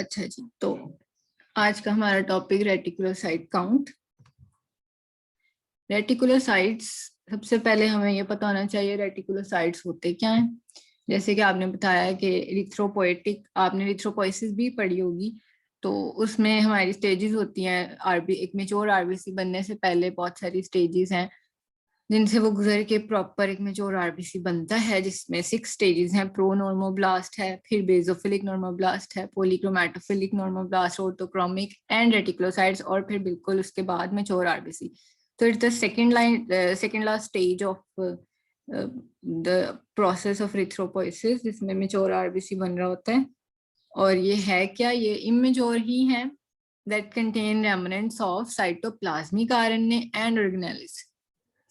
अच्छा जी, तो आज का हमारा टॉपिक रेटिकुलोसाइट काउंट। रेटिकुलोसाइट्स, सबसे पहले हमें ये पता होना चाहिए रेटिकुलोसाइट्स होते क्या हैं। जैसे कि आपने बताया कि इरिथ्रोपोएटिक, आपने इरिथ्रोपोइसिस भी पढ़ी होगी, तो उसमें हमारी स्टेजेस होती हैं। आरबी एक मेच्योर आरबीसी बनने से पहले बहुत सारी स्टेजेस हैं जिनसे वो गुजर के प्रॉपर एक मेच्योर आरबीसी बनता है, जिसमें 6 स्टेजेस हैं। प्रोनॉर्मोब्लास्ट है, फिर बेसोफिलिक नॉर्मोब्लास्ट है, पॉलीक्रोमैटोफिलिक नॉर्मोब्लास्ट, ऑर्थोक्रोमिक एंड रेटिकुलोसाइट्स, और फिर बिल्कुल उसके बाद मेच्योर आरबीसी। तो it's the second last stage of the process of erythropoiesis, जिसमें मेच्योर आरबीसी बन रहा होता है। और ये है क्या, ये इमेच्योर ही है that contain remnants of cytoplasmic RNA and organelles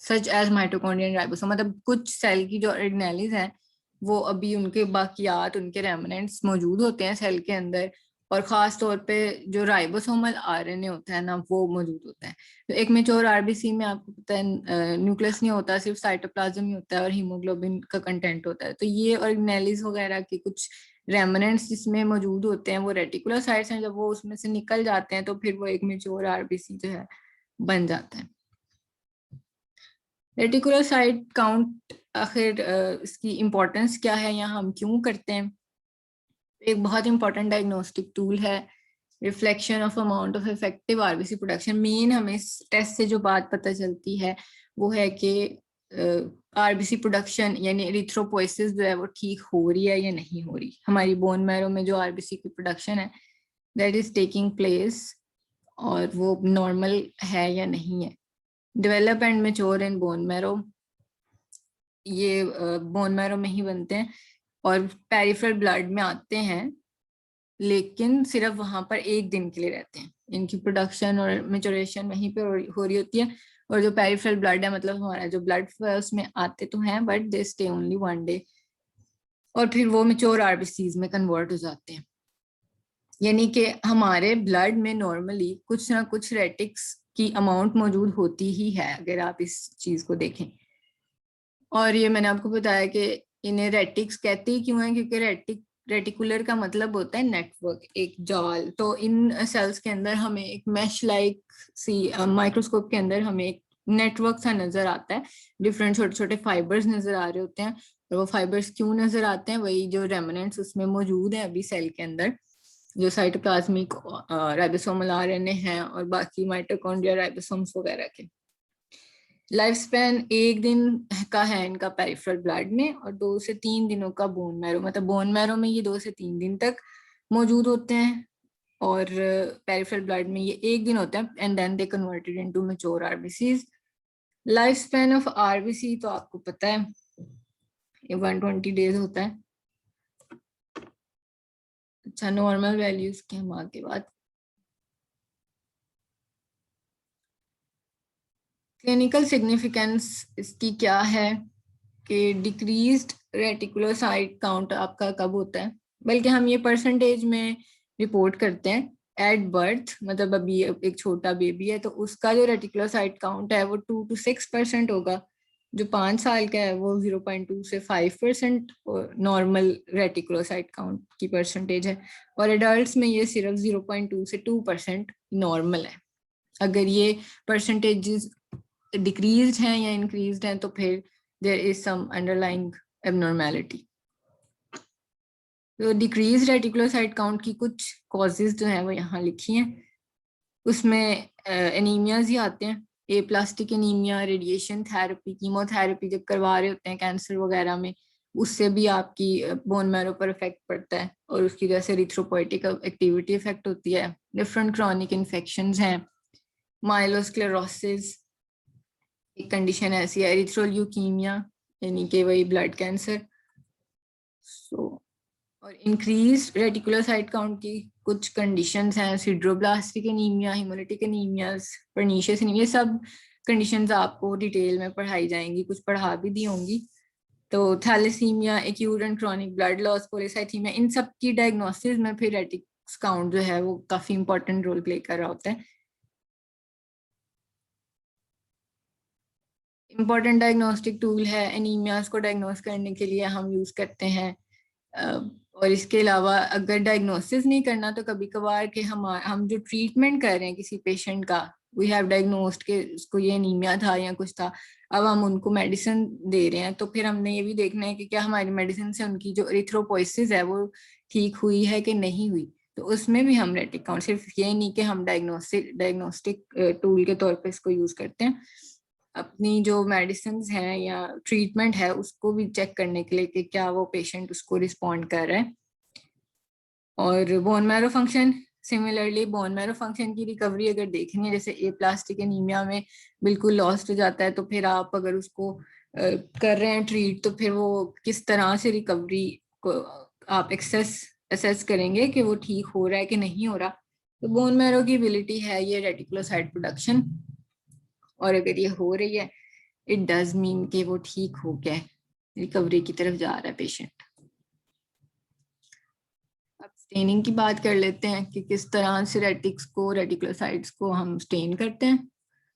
such as mitochondria and ribosome. मतलब कुछ सेल की जो ऑर्गेनेल्स हैं वो अभी उनके बाकियात, उनके रेमनेंट्स मौजूद होते हैं सेल के अंदर, और खास तौर पे जो राइबोसोमल आरएनए होता है ना, वो मौजूद होता है। तो एक मेच्योर आरबीसी में आपको पता है न्यूक्लियस नहीं होता, सिर्फ साइटोप्लाज्म ही होता है और हीमोग्लोबिन का कंटेंट होता है। तो ये ऑर्गेनेल्स वगैरह के कुछ रेमनेंट्स जिसमें मौजूद होते हैं वो रेटिकुलोसाइट्स हैं। जब वो उसमें से निकल जाते हैं तो फिर वो एक मेच्योर आरबीसी जो है बन जाता है। रेटिकुलोसाइट काउंट आखिर इसकी इम्पोर्टेंस क्या है या हम क्यों करते हैं। एक बहुत इंपॉर्टेंट डायग्नोस्टिक टूल है, reflection of amount of effective RBC production. Main हमें इस टेस्ट से जो बात पता चलती है वो है कि आरबीसी प्रोडक्शन यानी एरिथ्रोपोइसिस जो है वो ठीक हो रही है या नहीं हो रही। हमारी बोन मैरो में जो आरबीसी की प्रोडक्शन है दैट इज टेकिंग प्लेस, और वो नॉर्मल है या नहीं है। Develop and mature in bone marrow, ये बोन मैरो में ही बनते हैं और पेरिफेरल ब्लड में आते हैं, लेकिन सिर्फ वहां पर एक दिन के लिए रहते हैं। इनकी प्रोडक्शन और मेचोरेशन वहीं पे हो रही होती है। और जो पेरिफेरल ब्लड है, मतलब हमारा जो ब्लड उसमें आते तो हैं but they stay only 1 day, और फिर वो मेच्योर आरबीसीज में कन्वर्ट हो जाते हैं। यानी कि हमारे ब्लड में नॉर्मली कुछ ना कुछ रेटिक्स की अमाउंट मौजूद होती ही है, अगर आप इस चीज को देखें। और ये मैंने आपको बताया कि इन्हें रेटिक्स कहते ही क्यों है, क्योंकि रेटिकुलर का मतलब होता है नेटवर्क, एक जाल। तो इन सेल्स के अंदर हमें एक मैश लाइक सी माइक्रोस्कोप के अंदर हमें एक नेटवर्क सा नजर आता है। डिफरेंट छोटे छोटे फाइबर्स नजर आ रहे होते हैं। और वो फाइबर्स क्यों नजर आते हैं, वही जो रेमनेंट्स उसमें मौजूद है अभी सेल के अंदर, जो साइटोप्लाज्मिक राइबोसोमल आरएनए हैं और बाकी माइटोकॉन्ड्रिया राइबोसोम्स वगैरह के। लाइफ स्पैन 1 दिन का है इनका पेरिफेरल ब्लड में, और 2 से 3 दिनों का बोन मैरो, मतलब बोन मैरो में ये 2 से 3 दिन तक मौजूद होते हैं, और पेरिफेरल ब्लड में ये 1 दिन होता है, and then they converted into mature RBCs. Life span of RBC तो आपको पता है ये 120 डेज होता है। अच्छा, नॉर्मल वैल्यूज के हम आगे बात। क्लिनिकल सिग्निफिकेंस इसकी क्या है कि डिक्रीज्ड रेटिकुलोसाइट काउंट आपका कब होता है, बल्कि हम ये परसेंटेज में रिपोर्ट करते हैं एट बर्थ। मतलब अभी एक छोटा बेबी है तो उसका जो रेटिकुलोसाइट काउंट है वो 2 to 6% होगा। जो 5 साल का है वो 0.2 से 5% नॉर्मल रेटिकुलोसाइट काउंट की परसेंटेज है, और एडल्ट्स में ये सिर्फ 0.2 से 2% नॉर्मल है। अगर ये परसेंटेजेस डिक्रीज्ड हैं या इंक्रीज्ड हैं तो फिर there is some underlying abnormality. तो डिक्रीज रेटिकुलोसाइट काउंट की कुछ कॉजेज जो हैं वो यहाँ लिखी हैं। उसमें एनीमियाज ही आते हैं, aplastic anaemia, radiation therapy, chemotherapy जब करवा रहे होते हैं कैंसर वगैरह में, उससे भी आपकी बोन मैरो पर इफेक्ट पड़ता है, और उसकी वजह से इरिथ्रोपोइटिक एक्टिविटी इफेक्ट होती है। डिफरेंट क्रॉनिक इन्फेक्शंस हैं, माइलोस्क्लेरोसिस एक कंडीशन ऐसी है, एरिथ्रोल्यूकीमिया यानी कि वही ब्लड कैंसर। सो और इंक्रीज रेटिकुलोसाइट काउंट की कुछ कंडीशंस हैं, sideroblastic anaemia, haemolytic anaemias, pernicious anaemia. सब कंडीशंस आपको डिटेल में पढ़ाई जाएंगी, कुछ पढ़ा भी दी होंगी। तो thalassaemia, acute and chronic blood loss, polycythaemia, इन सब की डायग्नोसिस में फिर रेटिक्स काउंट जो है वो काफी इंपॉर्टेंट रोल प्ले कर रहा होता है। इम्पॉर्टेंट डायग्नोस्टिक टूल है, एनीमियाज को डायग्नोस करने के लिए हम यूज करते हैं और इसके अलावा अगर डायग्नोसिस नहीं करना तो कभी कभार के हम जो ट्रीटमेंट कर रहे हैं किसी पेशेंट का, वी हैव डायग्नोस्ड कि उसको ये एनीमिया था या कुछ था, अब हम उनको मेडिसिन दे रहे हैं, तो फिर हमने ये भी देखना है कि क्या हमारी मेडिसिन से उनकी जो एरिथ्रोपोइसिस है वो ठीक हुई है कि नहीं हुई। तो उसमें भी हम रेटिक काउंट, सिर्फ ये नहीं कि हम डायग्नोस्टिक टूल के तौर पर इसको यूज करते हैं, अपनी जो मेडिसिन हैं या ट्रीटमेंट है उसको भी चेक करने के लिए कि क्या वो पेशेंट उसको रिस्पॉन्ड कर रहा है। और bone marrow function, similarly bone marrow function की रिकवरी अगर देखनी है, जैसे एप्लास्टिक एनीमिया में बिल्कुल लॉस्ट हो जाता है, तो फिर आप अगर उसको कर रहे हैं ट्रीट, तो फिर वो किस तरह से रिकवरी को आप असेस करेंगे कि वो ठीक हो रहा है कि नहीं हो रहा। तो बोन मैरो की एबिलिटी है ये रेटिकुलोसाइट प्रोडक्शन, और अगर ये हो रही है इट डज मीन कि वो ठीक हो गया है, रिकवरी की तरफ जा रहा है पेशेंट। अब स्टेनिंग की बात कर लेते हैं कि किस तरह से रेटिकुलोसाइट्स को हम स्टेन करते हैं।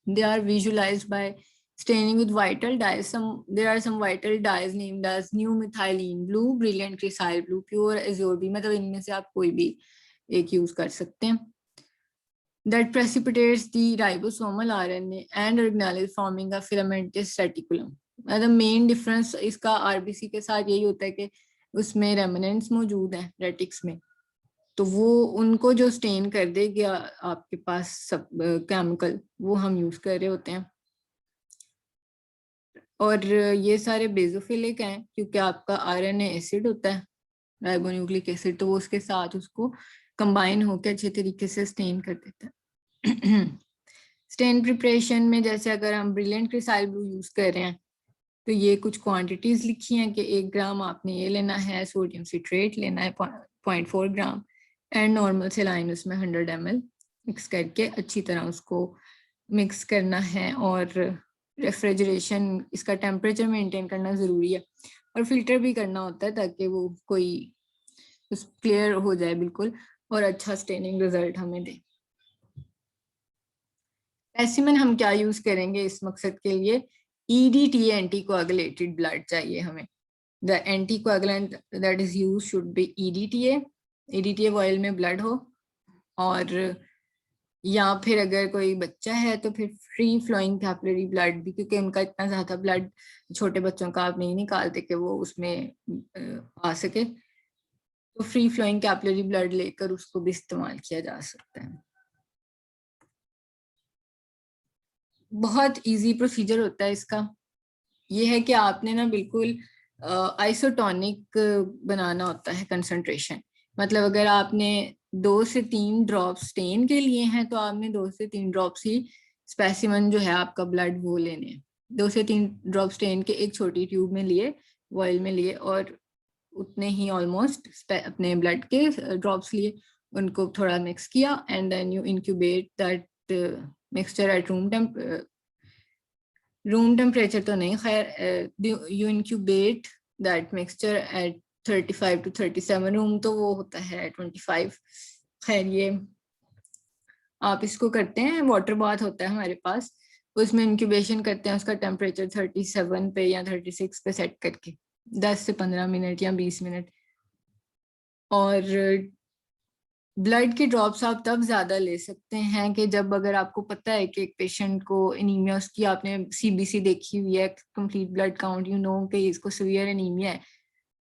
They are visualised by staining with vital dyes. There are some vital dyes named as new methylene blue, brilliant crescile blue, pure azure blue, मतलब इनमें से आप कोई भी एक यूज कर सकते हैं। That precipitates the ribosomal RNA and organelles forming a filamentous reticulum. The main difference इसका RBC के साथ यही होता है कि उसमें रेमिनेंट्स मौजूद हैं रेटिक्स में, तो वो उनको जो स्टेन कर देगा आपके पास सब केमिकल, वो हम यूज कर रहे होते हैं। और ये सारे बेजोफिलिक हैं क्योंकि आपका आरएनए एसिड होता है, राइबोन्यूक्लिक एसिड, तो वो उसके साथ उसको कंबाइन होकर अच्छे तरीके से स्टेन कर देता है। स्टेन प्रिपरेशन में जैसे अगर हम ब्रिलियंट क्रिसाइल ब्लू यूज कर रहे हैं, तो ये कुछ क्वांटिटीज लिखी हैं कि 1 ग्राम आपने ये लेना है, सोडियम सिट्रेट लेना है 0.4 ग्राम, एंड नॉर्मल सेलाइन उसमें 100 ml मिक्स करके अच्छी तरह उसको मिक्स करना है। और रेफ्रिजरेशन, इसका टेम्परेचर मेंटेन करना ज़रूरी है, और फिल्टर भी करना होता है ताकि वो कोई क्लियर हो जाए बिल्कुल और अच्छा स्टेनिंग रिजल्ट हमें दे। स्पेसिमेन हम क्या यूज करेंगे इस मकसद के लिए, EDTA एंटीकोagulated ब्लड चाहिए हमें। The anticoagulant that is use should be EDTA vial में ब्लड हो, और या फिर अगर कोई बच्चा है तो फिर फ्री फ्लोइंग कैपिलरी ब्लड भी, क्योंकि उनका इतना ज्यादा ब्लड छोटे बच्चों का आप नहीं निकालते कि वो उसमें आ सके, तो फ्री फ्लोइंग कैपिलरी ब्लड लेकर उसको भी इस्तेमाल किया जा सकता है। बहुत इजी प्रोसीजर होता है इसका। ये है कि आपने ना बिल्कुल आइसोटोनिक बनाना होता है कंसंट्रेशन, मतलब अगर आपने 2 से 3 ड्रॉप्स स्टेन के लिए हैं तो आपने 2 से 3 ड्रॉप्स ही स्पेसिमन जो है आपका ब्लड वो लेने हैं। 2 से 3 ड्रॉप स्टेन के एक छोटी ट्यूब में लिए, ऑयल में लिए, और उतने ही ऑलमोस्ट अपने ब्लड के ड्रॉप्स लिए, उनको थोड़ा मिक्स किया, and then you incubate that mixture at room temperature तो नहीं, खैर you incubate that mixture at 35 to 37, room तो वो होता है 25। खैर ये आप इसको करते हैं, वाटर बाथ होता है हमारे पास, उसमें इंक्यूबेशन करते हैं, उसका टेम्परेचर 37 पे या 36 पे सेट करके 10 से 15 मिनट या 20 मिनट। और ब्लड के ड्रॉप्स आप तब ज्यादा ले सकते हैं कि जब अगर आपको पता है कि एक पेशेंट को एनीमिया, उसकी आपने CBC देखी हुई है, complete blood count, you know कि इसको सीवियर एनीमिया है,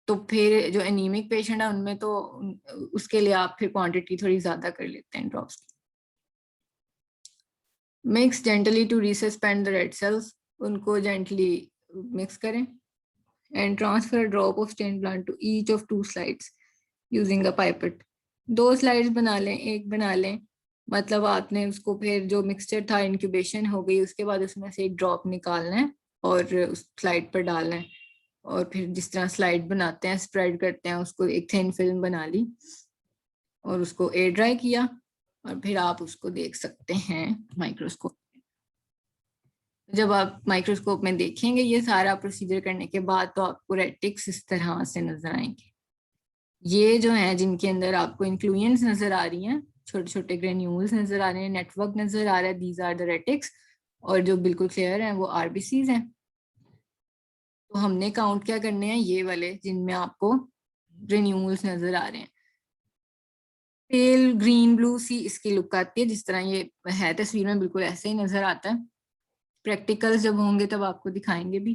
तो फिर जो एनीमिक पेशेंट है उनमें तो उसके लिए आप फिर क्वांटिटी थोड़ी ज्यादा कर लेते हैं ड्रॉप्स की। Mix gently to resuspend the red cells, उनको जेंटली मिक्स करें, and transfer a drop of stain blood to each of 2 slides using a pipette. 2 slides बना लें, एक बना लें, मतलब आपने उसको फिर जो मिक्सचर था इंक्यूबेशन हो गई, उसके बाद उसमें से एक ड्रॉप निकालना है और उस स्लाइड पर डालना है, और फिर जिस तरह स्लाइड बनाते हैं स्प्रेड करते हैं उसको, एक थिन फिल्म बना ली और उसको एयर ड्राई किया, और फिर आप उसको देख सकते हैं माइक्रोस्कोप। जब आप माइक्रोस्कोप में देखेंगे ये सारा प्रोसीजर करने के बाद, तो आपको रेटिक्स इस तरह से नजर आएंगे। ये जो है जिनके अंदर आपको इन्फ्लुएंस नजर आ रही हैं, छोटे छोटे ग्रेन्यूल्स नजर आ रहे हैं, नेटवर्क नजर आ रहा है, दीज आर द रेटिक्स, और जो बिल्कुल क्लियर है वो RBCs हैं। तो हमने काउंट क्या करने हैं, ये वाले जिनमें आपको ग्रेन्यूल्स नजर आ रहे हैं। पेल ग्रीन ब्लू सी इसकी लुक आती है, जिस तरह ये है तस्वीर में बिल्कुल ऐसे ही नजर आता है। प्रैक्टिकल्स जब होंगे तब आपको दिखाएंगे भी,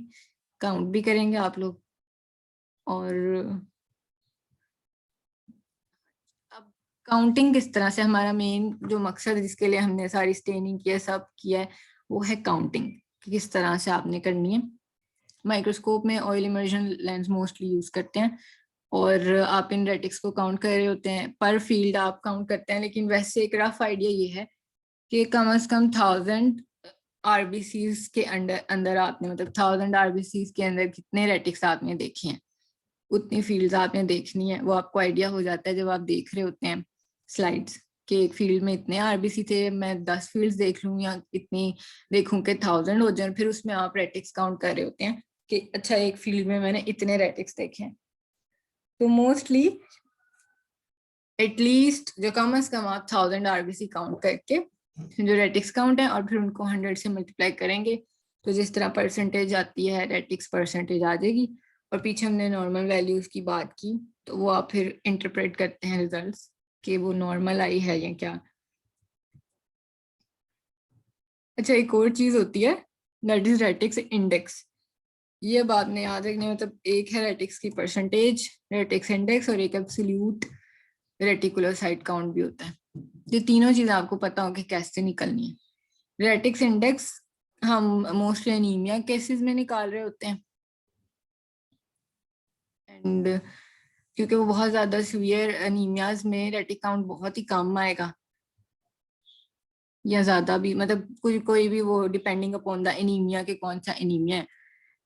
काउंट भी करेंगे आप लोग। और अब काउंटिंग किस तरह से, हमारा मेन जो मकसद जिसके लिए हमने सारी स्टेनिंग किया सब किया है वो है काउंटिंग, किस तरह से आपने करनी है। माइक्रोस्कोप में oil immersion lens mostly use करते हैं और आप इन रेटिक्स को काउंट कर रहे होते हैं, पर फील्ड आप काउंट करते हैं, लेकिन वैसे एक रफ आइडिया ये है कि कम से कम 1000 आरबीसीज के अंदर अंदर आपने, मतलब 1000 आरबीसीज के अंदर कितने रेटिक्स आपने देखे हैं, उतनी फील्ड्स आपने देखनी है। वो आपको आइडिया हो जाता है जब आप देख रहे होते हैं स्लाइड्स कि एक फील्ड में इतने आरबीसी थे, मैं 10 फील्ड्स देख लूँ या इतनी देखूं कि 1000 हो जाए, फिर उसमें आप रेटिक्स काउंट कर रहे होते हैं कि अच्छा एक फील्ड में मैंने इतने रेटिक्स देखे हैं। तो मोस्टली एटलीस्ट जो कम से कम आप 1000 आरबीसी काउंट करके जो रेटिक्स काउंट है और फिर उनको 100 से मल्टीप्लाई करेंगे, तो जिस तरह परसेंटेज आती है रेटिक्स परसेंटेज आ जाएगी। और पीछे हमने नॉर्मल वैल्यूज की बात की, तो वो आप फिर इंटरप्रेट करते हैं रिजल्ट्स कि वो नॉर्मल आई है या क्या। अच्छा, एक और चीज होती है दैट इज रेटिक्स इंडेक्स। ये अब आपने याद रखनी है, मतलब एक है रेटिक्स की परसेंटेज, रेटिक्स इंडेक्स, और एक एब्सोल्यूट रेटिकुलर साइट काउंट भी होता है। ये तीनों चीजें आपको पता हो कि कैसे निकलनी है। रेटिक्स इंडेक्स हम मोस्टली एनीमिया केसेस में निकाल रहे होते हैं, एंड क्योंकि वो बहुत ज्यादा सीवियर एनीमियाज में रेटिक काउंट बहुत ही कम आएगा या ज्यादा भी, मतलब कोई भी, वो डिपेंडिंग अपॉन द एनीमिया के कौन सा एनीमिया है।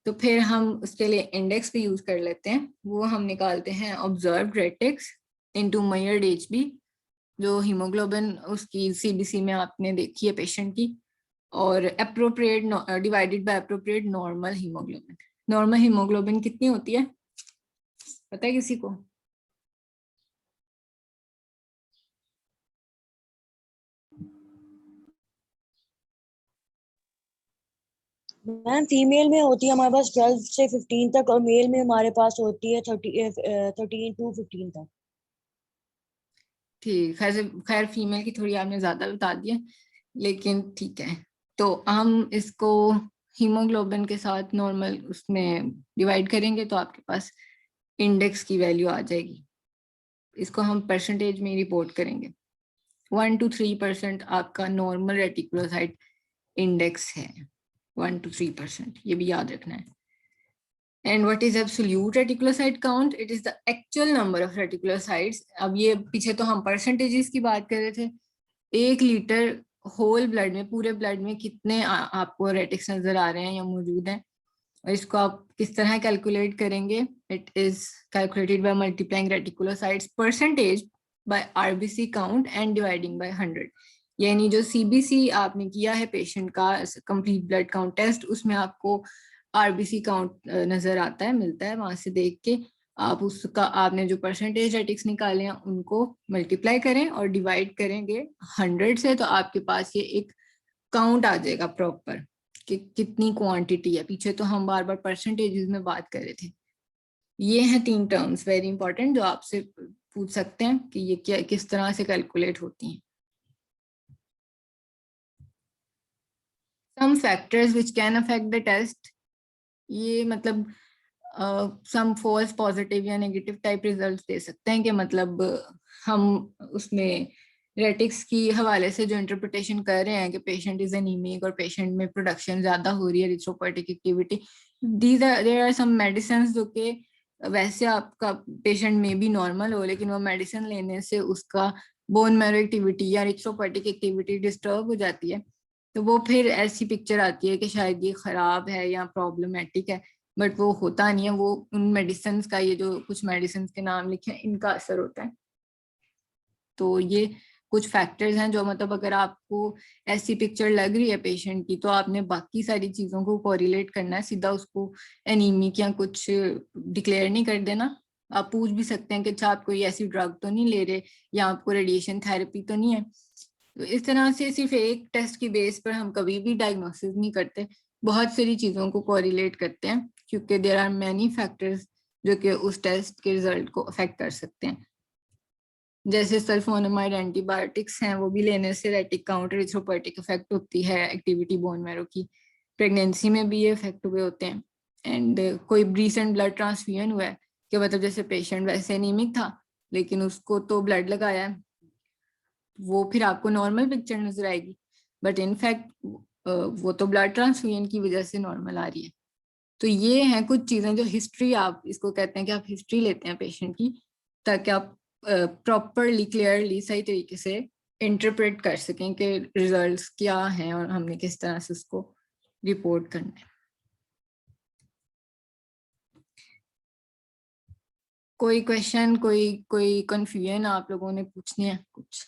तो फिर हम उसके लिए इंडेक्स भी यूज कर लेते हैं। वो हम निकालते हैं ऑब्जर्व्ड रेटिक्स इनटू मेजर्ड एचबी, जो हीमोग्लोबिन उसकी सीबीसी में आपने देखी है पेशेंट की, और appropriate divided by appropriate normal haemoglobin. Normal haemoglobin कितनी होती है पता है किसी को? मैम फीमेल में होती है हमारे पास 12 से 15 तक, और मेल में हमारे पास होती है 13 टू 15 तक। ठीक, खैर फीमेल की थोड़ी आपने ज्यादा बता दी है, लेकिन ठीक है। तो हम इसको हीमोग्लोबिन के साथ नॉर्मल उसमें डिवाइड करेंगे तो आपके पास इंडेक्स की वैल्यू आ जाएगी। इसको हम परसेंटेज में रिपोर्ट करेंगे। 1 to 3% आपका नॉर्मल रेटिकुलोसाइट इंडेक्स है, 1 to 3%, ये भी याद रखना है। And what is absolute reticulocyte count? It is the actual number of reticulocytes. अब ये पीछे तो हम परसेंटेजेस की बात कर रहे थे। 1 लीटर होल ब्लड में, पूरे ब्लड में कितने आपको रेटिक्स नजर आ रहे हैं या मौजूद हैं, और इसको आप किस तरह कैलकुलेट करेंगे? It is calculated by multiplying reticulocytes percentage by RBC count and dividing by 100। यानी जो सीबीसी आपने किया है पेशेंट का कंप्लीट ब्लड काउंट टेस्ट, उसमें आपको आरबीसी काउंट नजर आता है, मिलता है, वहां से देख के आप उसका, आपने जो परसेंटेज रेटिक्स निकाले हैं उनको मल्टीप्लाई करें और डिवाइड करेंगे 100 से, तो आपके पास ये एक काउंट आ जाएगा प्रॉपर कि कितनी क्वांटिटी है। पीछे तो हम बार बार परसेंटेजेस में बात कर रहे थे। ये हैं 3 टर्म्स वेरी इंपॉर्टेंट जो आपसे पूछ सकते हैं कि ये क्या, किस तरह से कैलकुलेट होती हैं। some factors which can affect the test, ये मतलब सम फॉल्स पॉजिटिव या नेगेटिव टाइप रिजल्ट्स दे सकते हैं कि मतलब हम उसमें रेटिक्स की हवाले से जो इंटरप्रिटेशन कर रहे हैं कि पेशेंट इज एनीमिक और पेशेंट में प्रोडक्शन ज्यादा हो रही है erythropoietic activity, there are some medicine जो कि वैसे आपका पेशेंट में भी नॉर्मल हो, लेकिन वो मेडिसिन लेने से उसका बोन मैरो एक्टिविटी या एरिथ्रोपोइटिक एक्टिविटी डिस्टर्ब हो जाती है, तो वो फिर ऐसी पिक्चर आती है कि शायद ये खराब है या प्रॉब्लमेटिक है, बट वो होता नहीं है। वो उन मेडिसिन का, ये जो कुछ मेडिसिन के नाम लिखे हैं, इनका असर होता है। तो ये कुछ फैक्टर्स हैं जो, मतलब अगर आपको ऐसी पिक्चर लग रही है पेशेंट की, तो आपने बाकी सारी चीजों को कोरिलेट करना है, सीधा उसको एनीमिक या कुछ डिक्लेयर नहीं कर देना। आप पूछ भी सकते हैं कि अच्छा आप कोई ऐसी ड्रग तो नहीं ले रहे या आपको रेडिएशन थेरेपी तो नहीं है। तो इस तरह से सिर्फ एक टेस्ट की बेस पर हम कभी भी डायग्नोसिस नहीं करते, बहुत सारी चीजों को कोरिलेट करते हैं, क्योंकि देयर आर मैनी फैक्टर्स जो कि उस टेस्ट के रिजल्ट को अफेक्ट कर सकते हैं। जैसे सल्फोनामाइड एंटीबायोटिक्स हैं, वो भी लेने से रेटिक काउंट इरिथ्रोपोएटिक इफेक्ट होती है, एक्टिविटी बोन मैरो की। प्रेगनेंसी में भी ये इफेक्ट हुए होते हैं। एंड कोई रिसेंट ब्लड ट्रांसफ्यूजन हुआ है कि मतलब जैसे पेशेंट वैसे एनीमिक था लेकिन उसको तो ब्लड लगाया है, वो फिर आपको नॉर्मल पिक्चर नजर आएगी, बट इनफैक्ट वो तो ब्लड ट्रांसफ्यूजन की वजह से नॉर्मल आ रही है। तो ये हैं कुछ चीजें जो हिस्ट्री, आप इसको कहते हैं कि आप हिस्ट्री लेते हैं पेशेंट की, ताकि आप प्रॉपरली क्लियरली सही तरीके से इंटरप्रेट कर सकें कि रिजल्ट्स क्या हैं और हमने किस तरह से उसको रिपोर्ट करना है। कोई क्वेश्चन, कोई कंफ्यूजन आप लोगों ने पूछनी है कुछ?